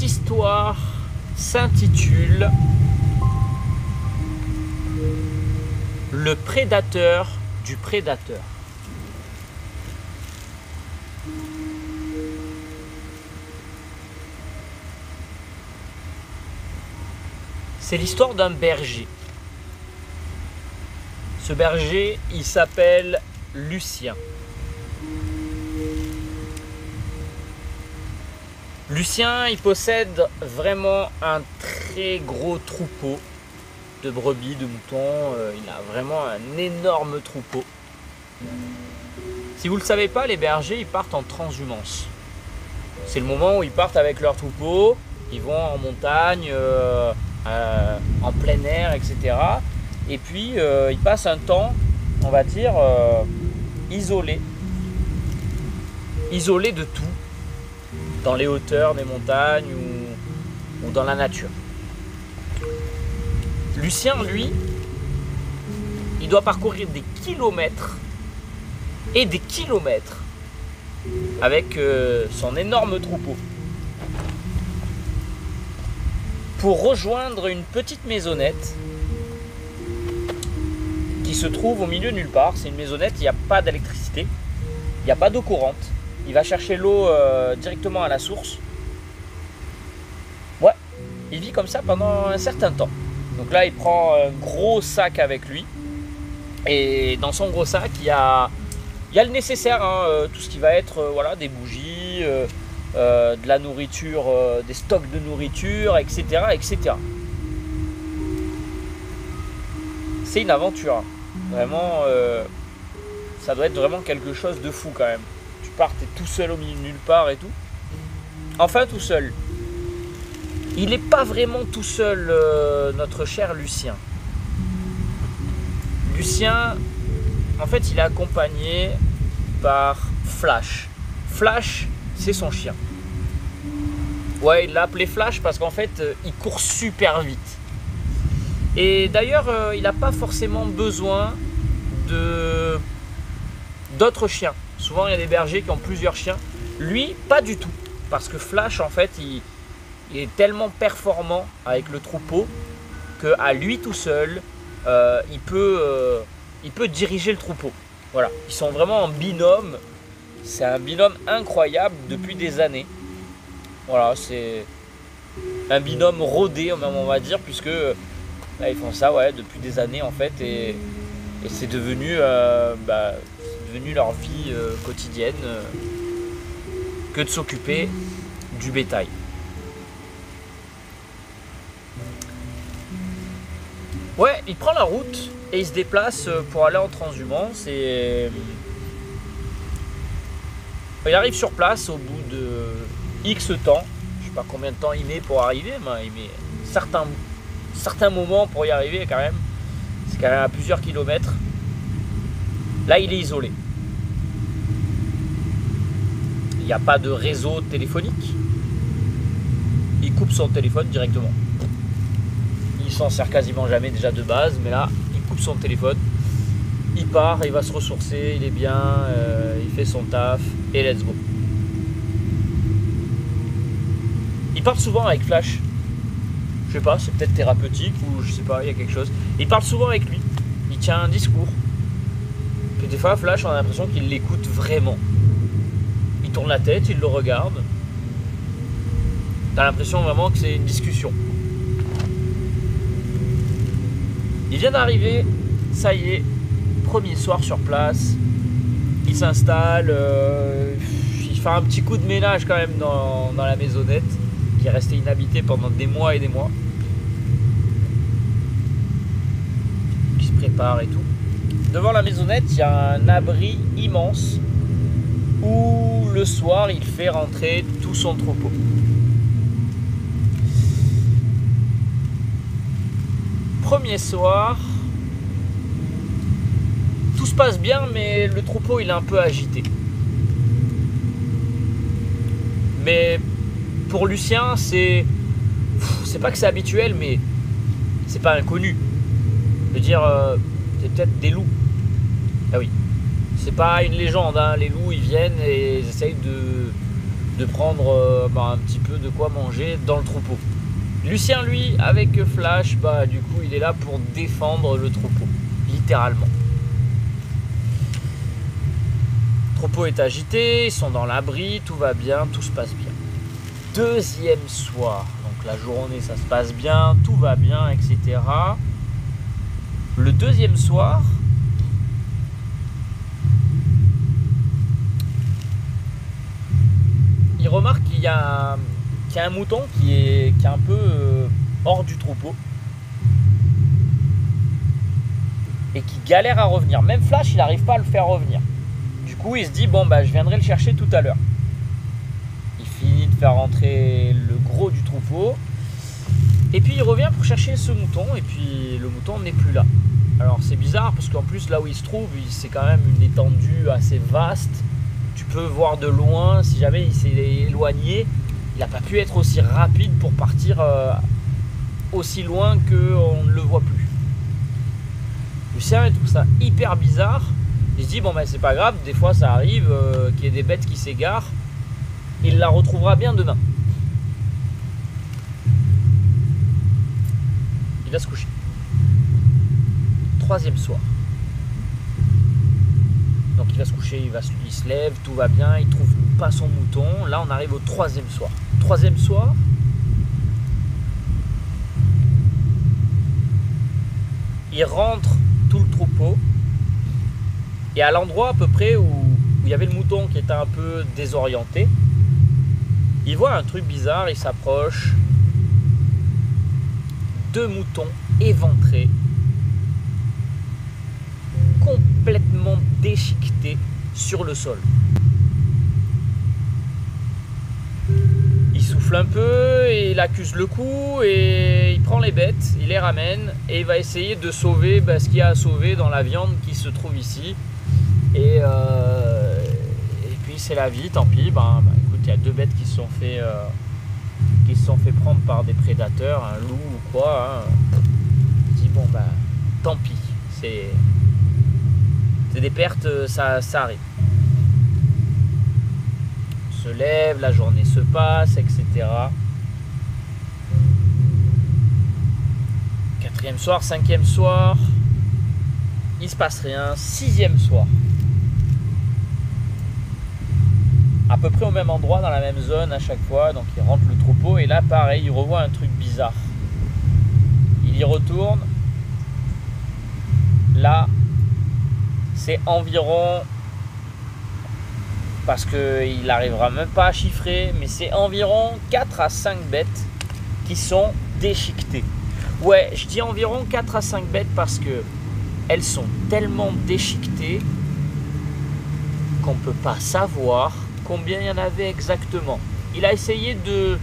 histoire s'intitule Le prédateur du prédateur. C'est l'histoire d'un berger. Ce berger, il s'appelle Lucien. Lucien, il possède vraiment un très gros troupeau de brebis, de moutons. Il a vraiment un énorme troupeau. Si vous ne le savez pas, les bergers, ils partent en transhumance. C'est le moment où ils partent avec leur troupeau, ils vont en montagne, en plein air, etc. Et puis, ils passent un temps, on va dire, isolés de tout, dans les hauteurs des montagnes ou dans la nature. Lucien, lui, il doit parcourir des kilomètres et des kilomètres avec son énorme troupeau pour rejoindre une petite maisonnette qui se trouve au milieu de nulle part. C'est une maisonnette, il n'y a pas d'électricité, il n'y a pas d'eau courante. Il va chercher l'eau directement à la source. Ouais, il vit comme ça pendant un certain temps. Donc là, il prend un gros sac avec lui. Et dans son gros sac, il y a le nécessaire, hein, tout ce qui va être voilà, des bougies, de la nourriture, des stocks de nourriture, etc. etc. C'est une aventure. Hein. Vraiment, ça doit être vraiment quelque chose de fou quand même. Tu pars, t'es tout seul au milieu de nulle part et tout. Enfin, tout seul. Il n'est pas vraiment tout seul, notre cher Lucien. Lucien, en fait, il est accompagné par Flash. Flash, c'est son chien. Ouais, il l'a appelé Flash parce qu'en fait, il court super vite. Et d'ailleurs, il n'a pas forcément besoin d'autres chiens. Souvent, il y a des bergers qui ont plusieurs chiens. Lui, pas du tout. Parce que Flash, en fait, il est tellement performant avec le troupeau qu'à lui tout seul, il peut diriger le troupeau. Voilà, ils sont vraiment en binôme. C'est un binôme incroyable depuis des années. Voilà, c'est un binôme rodé, on va dire, puisque là, ils font ça ouais, depuis des années en fait. Et c'est devenu, leur vie quotidienne que de s'occuper du bétail. Ouais, il prend la route et il se déplace pour aller en transhumance et il arrive sur place au bout de X temps. Je sais pas combien de temps il met pour arriver, mais il met certains moments pour y arriver quand même. C'est quand même à plusieurs kilomètres. Là, il est isolé. Il n'y a pas de réseau téléphonique. Il coupe son téléphone directement. Il s'en sert quasiment jamais déjà de base, mais là, il coupe son téléphone. Il part, il va se ressourcer, il est bien, il fait son taf, et let's go. Il parle souvent avec Flash. Je sais pas, c'est peut-être thérapeutique ou je sais pas, il y a quelque chose. Il parle souvent avec lui. Il tient un discours. Puis des fois, Flash, on a l'impression qu'il l'écoute vraiment. Il tourne la tête, il le regarde. T'as l'impression vraiment que c'est une discussion. Il vient d'arriver, ça y est, premier soir sur place. Il s'installe, il fait un petit coup de ménage quand même dans la maisonnette qui est restée inhabitée pendant des mois et des mois. Il se prépare et tout. Devant la maisonnette, il y a un abri immense où le soir, il fait rentrer tout son troupeau. Premier soir, tout se passe bien, mais le troupeau il est un peu agité. Mais pour Lucien, c'est pas que c'est habituel, mais c'est pas inconnu. Je veux dire, c'est peut-être des loups. Ah oui, c'est pas une légende, hein. Les loups ils viennent et ils essayent de prendre un petit peu de quoi manger dans le troupeau. Lucien, lui, avec Flash, du coup, il est là pour défendre le troupeau, littéralement. Le troupeau est agité, ils sont dans l'abri, tout va bien, tout se passe bien. Deuxième soir, donc la journée, ça se passe bien, tout va bien, etc. Le deuxième soir, il remarque qu'il y a un mouton qui est un peu hors du troupeau et qui galère à revenir. Même Flash, il n'arrive pas à le faire revenir. Du coup, il se dit, bon, je viendrai le chercher tout à l'heure. Il finit de faire rentrer le gros du troupeau. Et puis, il revient pour chercher ce mouton. Et puis, le mouton n'est plus là. Alors, c'est bizarre parce qu'en plus, là où il se trouve, c'est quand même une étendue assez vaste. Tu peux voir de loin. Si jamais il s'est éloigné, il n'a pas pu être aussi rapide pour partir aussi loin qu'on ne le voit plus. Lucien, il trouve ça hyper bizarre. Il se dit, c'est pas grave, des fois ça arrive qu'il y ait des bêtes qui s'égarent. Il la retrouvera bien demain. Il va se coucher. Troisième soir. Donc il va se coucher, il se lève, tout va bien, il trouve pas son mouton. Là on arrive au troisième soir. Troisième soir, il rentre tout le troupeau. Et à l'endroit à peu près où il y avait le mouton qui était un peu désorienté, il voit un truc bizarre, il s'approche. Deux moutons éventrés, complètement déchiquetés sur le sol. Il souffle un peu et il accuse le coup et il prend les bêtes, il les ramène et il va essayer de sauver ce qu'il y a à sauver dans la viande qui se trouve ici. Et puis c'est la vie, tant pis. Écoute, il y a deux bêtes qui se sont fait prendre par des prédateurs, un loup ou quoi. Je dis tant pis. C'est des pertes, ça arrive. On se lève, la journée se passe, etc. Quatrième soir, cinquième soir, il se passe rien. Sixième soir. À peu près au même endroit, dans la même zone à chaque fois. Donc il rentre le troupeau et là pareil, il revoit un truc bizarre. Il y retourne. Là, c'est environ, parce qu'il n'arrivera même pas à chiffrer, mais c'est environ 4 à 5 bêtes qui sont déchiquetées. Ouais, je dis environ 4 à 5 bêtes parce que elles sont tellement déchiquetées qu'on ne peut pas savoir combien il y en avait exactement. Il a essayé de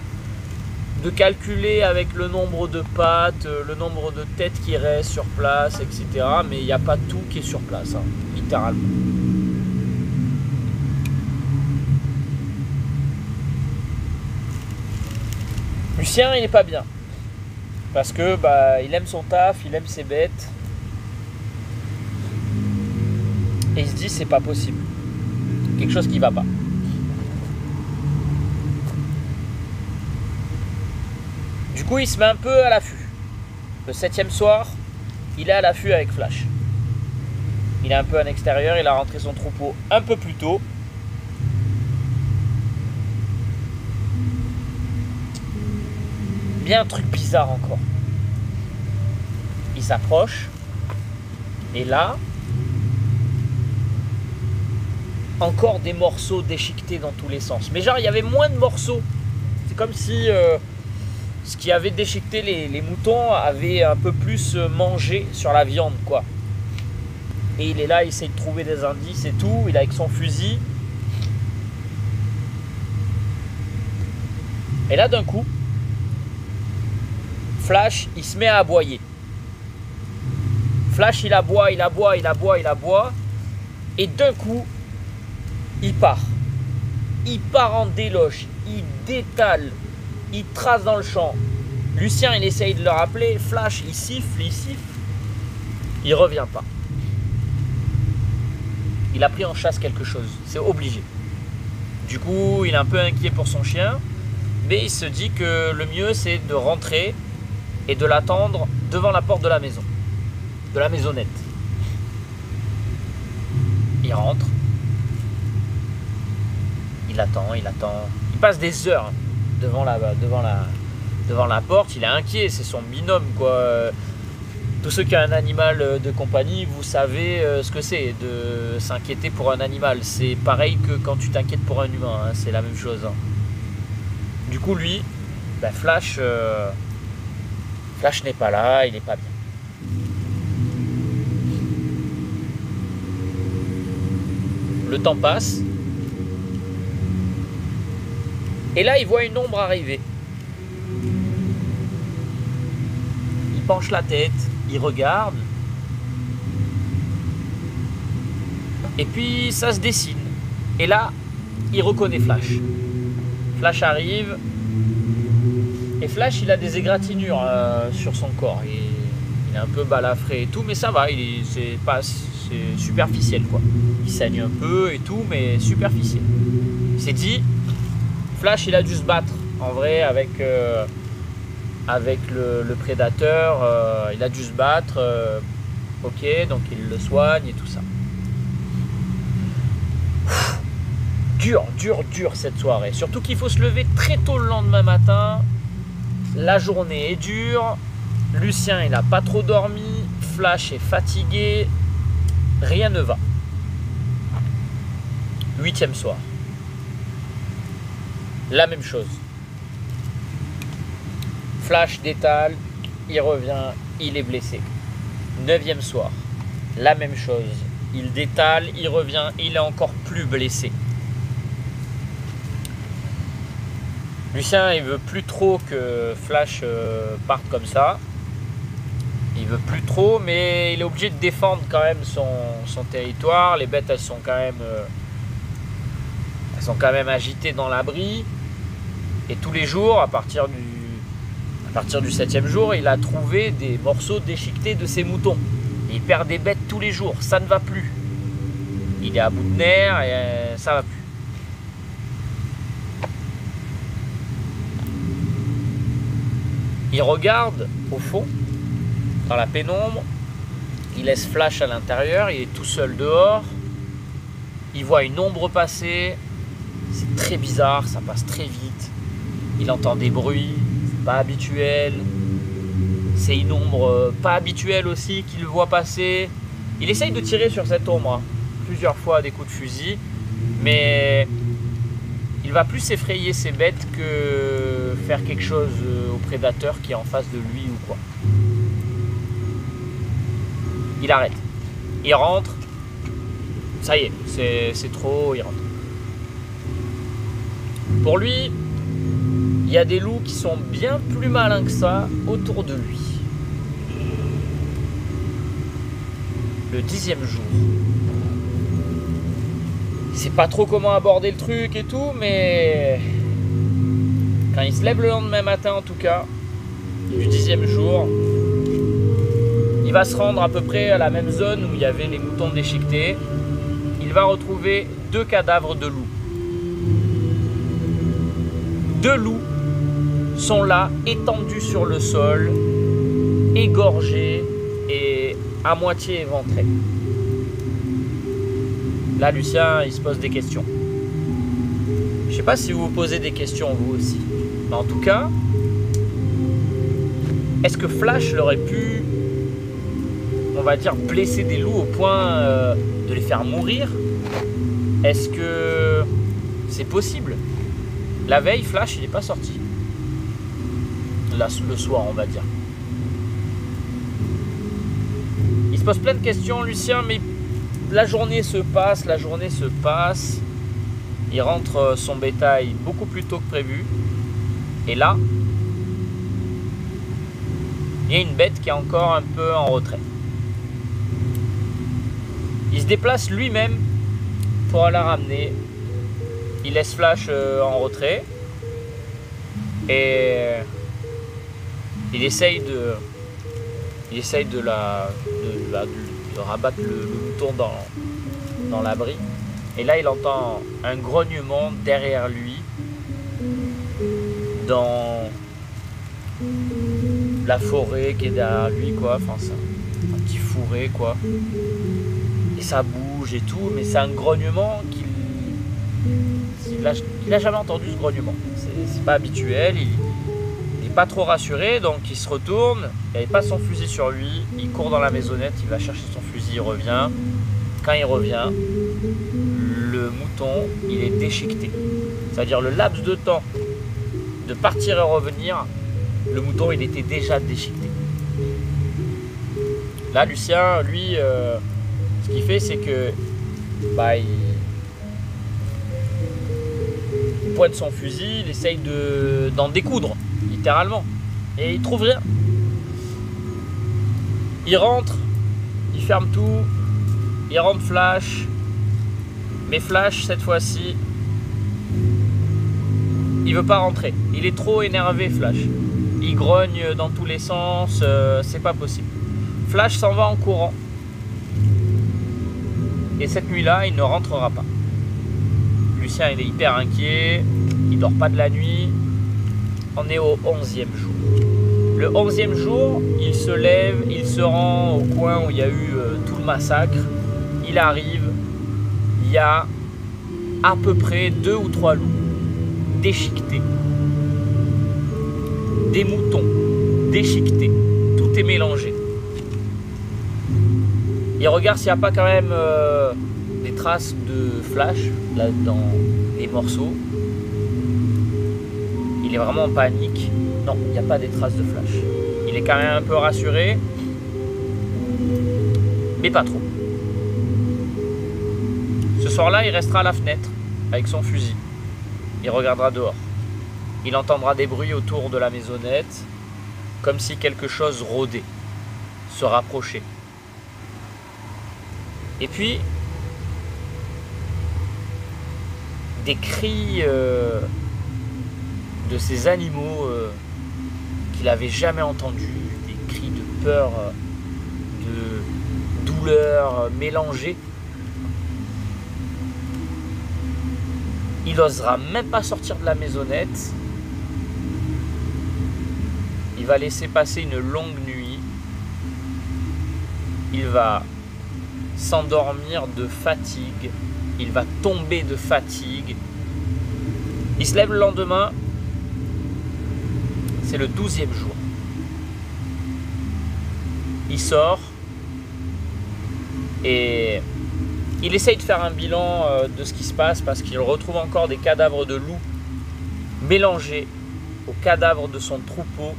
calculer avec le nombre de pattes, le nombre de têtes qui restent sur place, etc. Mais il n'y a pas tout qui est sur place, littéralement. Lucien, il n'est pas bien. Parce que il aime son taf, il aime ses bêtes. Et il se dit, c'est pas possible. Quelque chose qui va pas. Du coup, il se met un peu à l'affût. Le 7e soir, il est à l'affût avec Flash. Il est un peu en extérieur, il a rentré son troupeau un peu plus tôt. Bien un truc bizarre encore. Il s'approche. Et là, encore des morceaux déchiquetés dans tous les sens. Mais genre, il y avait moins de morceaux. C'est comme si ce qui avait déchiqueté les moutons avait un peu plus mangé sur la viande, quoi. Et il est là, il essaie de trouver des indices et tout. Il est avec son fusil. Et là, d'un coup, Flash, il se met à aboyer. Flash, il aboie, il aboie, il aboie, il aboie. Et d'un coup, il part. Il part en déloche. Il détale. Il trace dans le champ. Lucien, il essaye de le rappeler. Flash, il siffle, il siffle. Il revient pas. Il a pris en chasse quelque chose. C'est obligé. Du coup, il est un peu inquiet pour son chien, mais il se dit que le mieux c'est de rentrer et de l'attendre devant la porte de la maison, de la maisonnette. Il rentre, il attend, il passe des heures devant la porte, il est inquiet, c'est son binôme quoi. Tous ceux qui ont un animal de compagnie, vous savez ce que c'est de s'inquiéter pour un animal. C'est pareil que quand tu t'inquiètes pour un humain, hein, c'est la même chose. Hein. Du coup, lui, ben Flash n'est pas là, il n'est pas bien. Le temps passe. Et là, il voit une ombre arriver. Il penche la tête. Il regarde et puis ça se dessine et là il reconnaît Flash. Flash arrive et Flash il a des égratignures sur son corps, il est un peu balafré et tout, mais ça va, c'est superficiel quoi. Il saigne un peu et tout, mais superficiel. Il s'est dit Flash il a dû se battre en vrai avec le prédateur, il a dû se battre, ok, donc il le soigne et tout ça. Dur cette soirée, surtout qu'il faut se lever très tôt le lendemain matin, la journée est dure, Lucien il n'a pas trop dormi, Flash est fatigué, rien ne va. 8e soir, la même chose. Flash détale, il revient, il est blessé. 9e soir, la même chose. Il détale, il revient, il est encore plus blessé. Lucien, il veut plus trop que Flash parte comme ça. Il veut plus trop, mais il est obligé de défendre quand même son territoire. Les bêtes, elles sont quand même agitées dans l'abri. Et tous les jours, à partir du 7e jour, il a trouvé des morceaux déchiquetés de ses moutons. Il perd des bêtes tous les jours, ça ne va plus. Il est à bout de nerfs et ça ne va plus. Il regarde au fond, dans la pénombre, il laisse Flash à l'intérieur, il est tout seul dehors. Il voit une ombre passer, c'est très bizarre, ça passe très vite. Il entend des bruits. Pas habituel, c'est une ombre pas habituelle aussi qu'il voit passer. Il essaye de tirer sur cette ombre plusieurs fois à des coups de fusil, mais il va plus effrayer ses bêtes que faire quelque chose au prédateur qui est en face de lui ou quoi. Il arrête, il rentre, ça y est, c'est trop, il rentre. Pour lui, il y a des loups qui sont bien plus malins que ça autour de lui. Le 10e jour. Il sait pas trop comment aborder le truc et tout, mais quand il se lève le lendemain matin en tout cas, du 10e jour, il va se rendre à peu près à la même zone où il y avait les moutons déchiquetés. Il va retrouver 2 cadavres de loups. 2 loups sont là, étendus sur le sol, égorgés et à moitié éventrés. Là, Lucien, il se pose des questions. Je sais pas si vous vous posez des questions vous aussi. Mais en tout cas, est-ce que Flash l'aurait pu, on va dire, blesser des loups au point de les faire mourir? Est-ce que c'est possible? La veille, Flash, il n'est pas sorti. Là, le soir, on va dire. Il se pose plein de questions, Lucien, mais la journée se passe. Il rentre son bétail beaucoup plus tôt que prévu. Et là, il y a une bête qui est encore un peu en retrait. Il se déplace lui-même pour la ramener. Il laisse Flash en retrait. Et il essaye de rabattre le mouton dans l'abri. Et là, il entend un grognement derrière lui, dans la forêt qui est derrière lui, quoi. Enfin, c'est un petit fourré, quoi. Et ça bouge et tout, mais c'est un grognement il a jamais entendu ce grognement. C'est pas habituel, il n'est pas trop rassuré, donc il se retourne, il n'avait pas son fusil sur lui, il court dans la maisonnette, il va chercher son fusil, il revient. Quand il revient, le mouton, il est déchiqueté. C'est-à-dire le laps de temps de partir et revenir, le mouton, il était déjà déchiqueté. Là, Lucien, lui, ce qu'il fait, c'est que il pointe son fusil, il essaye d'en découdre, littéralement. Et il trouve rien. Il rentre, il ferme tout, il rentre Flash. Mais Flash, cette fois-ci, il veut pas rentrer. Il est trop énervé, Flash. Il grogne dans tous les sens, c'est pas possible. Flash s'en va en courant. Et cette nuit-là, il ne rentrera pas. Lucien, il est hyper inquiet. Il dort pas de la nuit. On est au 11e jour. Le 11e jour, il se lève, il se rend au coin où il y a eu tout le massacre. Il arrive. Il y a à peu près 2 ou 3 loups déchiquetés. Des moutons déchiquetés. Tout est mélangé. Il regarde s'il n'y a pas quand même des traces de Flash là dans les morceaux. Il est vraiment en panique. Non, il n'y a pas des traces de Flash. Il est quand même un peu rassuré, mais pas trop. Ce soir-là, il restera à la fenêtre avec son fusil. Il regardera dehors. Il entendra des bruits autour de la maisonnette, comme si quelque chose rôdait, se rapprochait. Et puis, des cris de ces animaux qu'il n'avait jamais entendus, des cris de peur, de douleur mélangés. Il n'osera même pas sortir de la maisonnette. Il va laisser passer une longue nuit. Il va s'endormir de fatigue. Il va tomber de fatigue. Il se lève le lendemain. C'est le 12e jour. Il sort. Et il essaye de faire un bilan de ce qui se passe parce qu'il retrouve encore des cadavres de loups mélangés aux cadavres de son troupeau.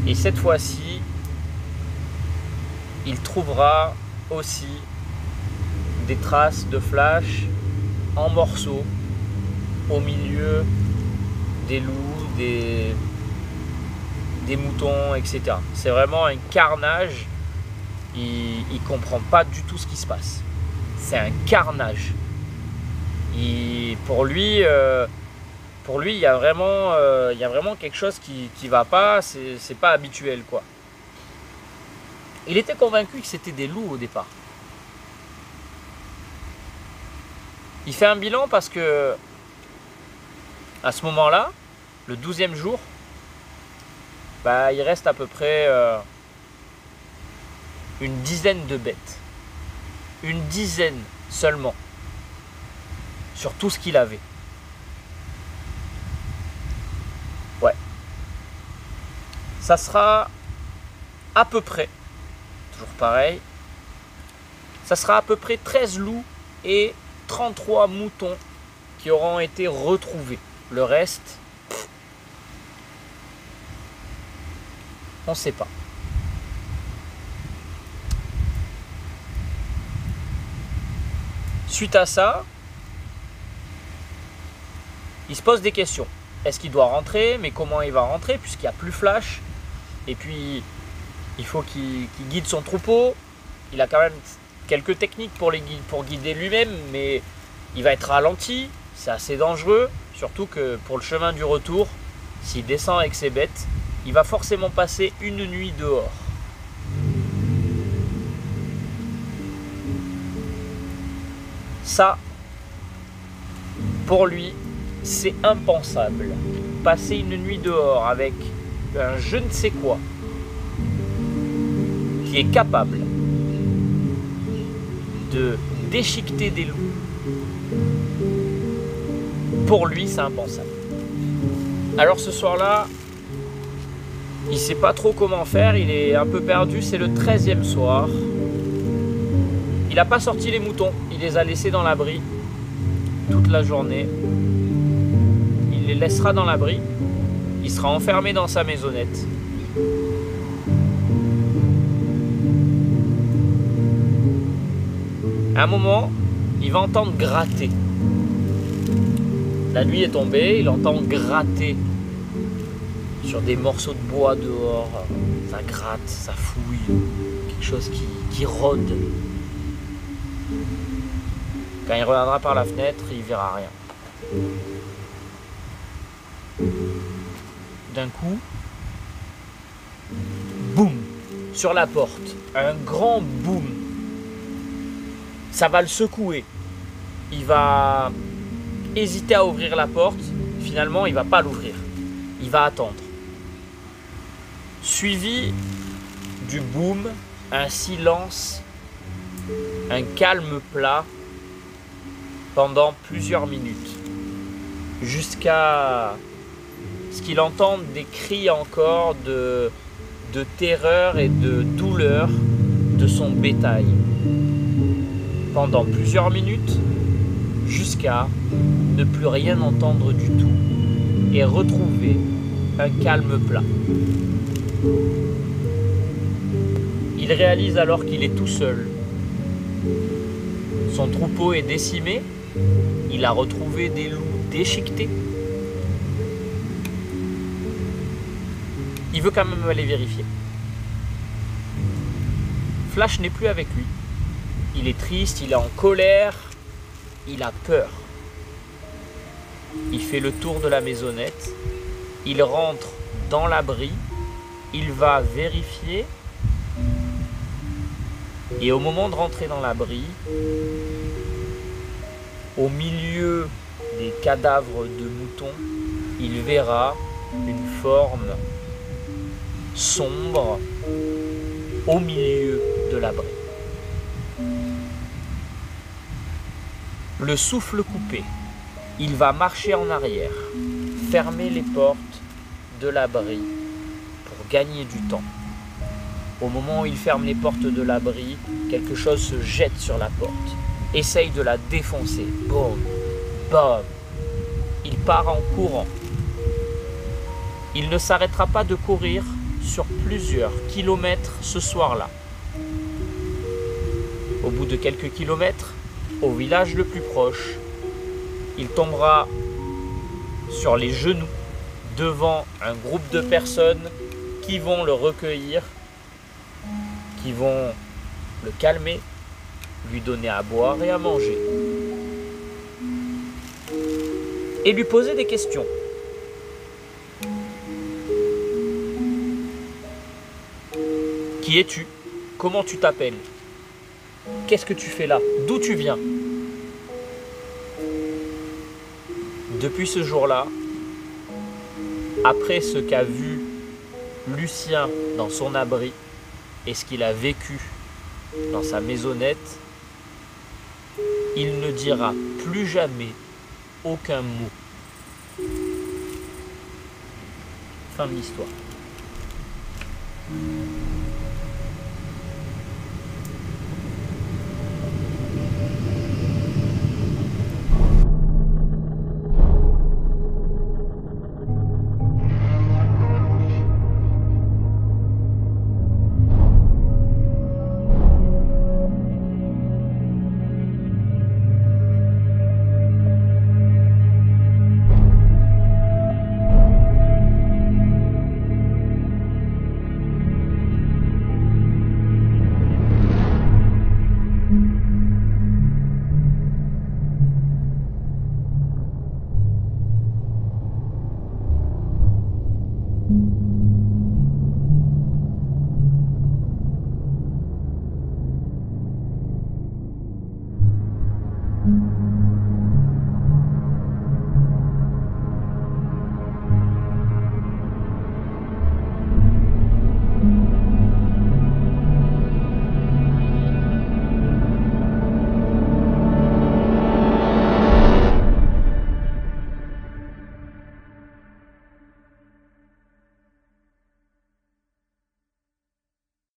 Et cette fois-ci, il trouvera aussi des traces de Flash en morceaux au milieu des loups, des moutons, etc. C'est vraiment un carnage. Il comprend pas du tout ce qui se passe. C'est un carnage. Pour lui, il y a vraiment quelque chose qui va pas. C'est pas habituel, quoi. Il était convaincu que c'était des loups au départ. Il fait un bilan parce que à ce moment-là, le 12e jour, il reste à peu près une dizaine de bêtes. Une dizaine seulement. Sur tout ce qu'il avait. Ouais. Ça sera à peu près, toujours pareil, ça sera à peu près 13 loups et 33 moutons qui auront été retrouvés. Le reste, on ne sait pas. Suite à ça, il se pose des questions. Est-ce qu'il doit rentrer? Mais comment il va rentrer puisqu'il n'y a plus Flash? Et puis, il faut qu'il guide son troupeau. Il a quand même quelques techniques pour guider lui-même, mais il va être ralenti. C'est assez dangereux, surtout que pour le chemin du retour, s'il descend avec ses bêtes, il va forcément passer une nuit dehors. Ça, pour lui, c'est impensable. Passer une nuit dehors avec un je ne sais quoi qui est capable de déchiqueter des loups, pour lui, c'est impensable. Alors ce soir-là, il ne sait pas trop comment faire, il est un peu perdu, c'est le 13e soir. Il n'a pas sorti les moutons, il les a laissés dans l'abri toute la journée. Il les laissera dans l'abri, il sera enfermé dans sa maisonnette. À un moment, il va entendre gratter. La nuit est tombée, il entend gratter sur des morceaux de bois dehors. Ça gratte, ça fouille, quelque chose qui rôde. Quand il regardera par la fenêtre, il verra rien. D'un coup, boum, sur la porte, un grand boum. Ça va le secouer. Il va hésiter à ouvrir la porte. Finalement, il ne va pas l'ouvrir. Il va attendre. Suivi du boom, un silence, un calme plat pendant plusieurs minutes. Jusqu'à ce qu'il entende des cris encore de terreur et de douleur de son bétail. Pendant plusieurs minutes, jusqu'à ne plus rien entendre du tout et retrouver un calme plat. Il réalise alors qu'il est tout seul. Son troupeau est décimé, il a retrouvé des loups déchiquetés. Il veut quand même aller vérifier. Flash n'est plus avec lui. Il est triste, il est en colère, il a peur. Il fait le tour de la maisonnette, il rentre dans l'abri, il va vérifier et au moment de rentrer dans l'abri, au milieu des cadavres de moutons, il verra une forme sombre au milieu de l'abri. Le souffle coupé, il va marcher en arrière, fermer les portes de l'abri pour gagner du temps. Au moment où il ferme les portes de l'abri, quelque chose se jette sur la porte, essaye de la défoncer. Boum, boum. Il part en courant. Il ne s'arrêtera pas de courir sur plusieurs kilomètres ce soir-là. Au bout de quelques kilomètres, au village le plus proche, il tombera sur les genoux devant un groupe de personnes qui vont le recueillir, qui vont le calmer, lui donner à boire et à manger, et lui poser des questions. Qui es-tu? Comment tu t'appelles? Qu'est-ce que tu fais là? D'où tu viens? Depuis ce jour-là, après ce qu'a vu Lucien dans son abri et ce qu'il a vécu dans sa maisonnette, il ne dira plus jamais aucun mot. Fin de l'histoire.